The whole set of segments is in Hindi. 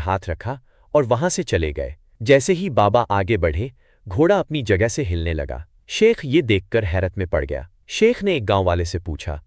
हाथ रखा और वहां से चले गए। जैसे ही बाबा आगे बढ़े, घोड़ा अपनी जगह से हिलने लगा। शेख ये देखकर हैरत में पड़ गया। शेख ने एक गांव वाले से पूछा,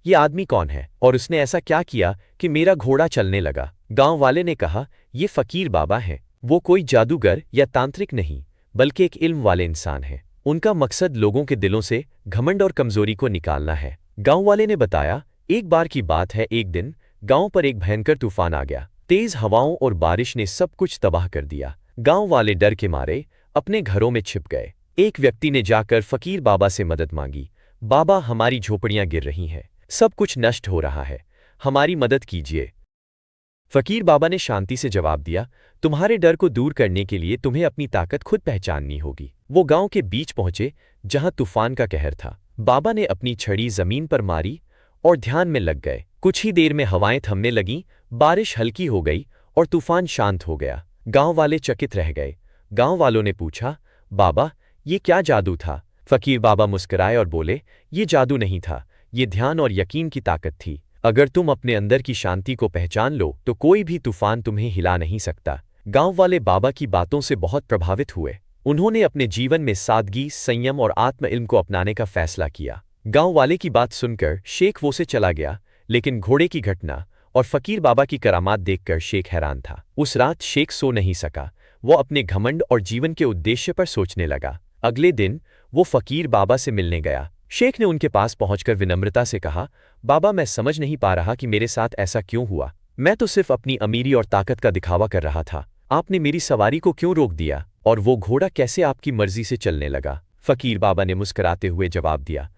ये आदमी कौन है और उसने ऐसा क्या किया कि मेरा घोड़ा चलने लगा? गांव वाले ने कहा, ये फकीर बाबा हैं। वो कोई जादूगर या तांत्रिक नहीं, बल्कि एक इल्म वाले इंसान हैं। उनका मकसद लोगों के दिलों से घमंड और कमजोरी को निकालना है। गांव वाले ने बताया, एक बार की बात है, एक दिन गांव पर एक भयंकर तूफान आ गया। तेज हवाओं और बारिश ने सब कुछ तबाह कर दिया। गांव वाले डर के मारे अपने घरों में छिप गए। एक व्यक्ति ने जाकर फकीर बाबा से मदद मांगी। बाबा, हमारी झोपड़ियां गिर रही हैं, सब कुछ नष्ट हो रहा है, हमारी मदद कीजिए। फकीर बाबा ने शांति से जवाब दिया, तुम्हारे डर को दूर करने के लिए तुम्हें अपनी ताकत खुद पहचाननी होगी। वो गांव के बीच पहुंचे जहां तूफान का कहर था। बाबा ने अपनी छड़ी जमीन पर मारी और ध्यान में लग गए। कुछ ही देर में हवाएं थमने लगीं, बारिश हल्की हो गई और तूफान शांत हो गया। गांव वाले चकित रह गए। गांव वालों ने पूछा, बाबा, ये क्या जादू था? फकीर बाबा मुस्कुराए और बोले, ये जादू नहीं था, ये ध्यान और यकीन की ताकत थी। अगर तुम अपने अंदर की शांति को पहचान लो तो कोई भी तूफान तुम्हें हिला नहीं सकता। गांव वाले बाबा की बातों से बहुत प्रभावित हुए। उन्होंने अपने जीवन में सादगी, संयम और आत्म इल्म को अपनाने का फैसला किया। गांव वाले की बात सुनकर शेख वो से चला गया, लेकिन घोड़े की घटना और फकीर बाबा की करामात देखकर शेख हैरान था। उस रात शेख सो नहीं सका। वो अपने घमंड और जीवन के उद्देश्य पर सोचने लगा। अगले दिन वो फकीर बाबा से मिलने गया। शेख ने उनके पास पहुंचकर विनम्रता से कहा, बाबा, मैं समझ नहीं पा रहा कि मेरे साथ ऐसा क्यों हुआ। मैं तो सिर्फ अपनी अमीरी और ताकत का दिखावा कर रहा था। आपने मेरी सवारी को क्यों रोक दिया और वो घोड़ा कैसे आपकी मर्जी से चलने लगा? फकीर बाबा ने मुस्कुराते हुए जवाब दिया,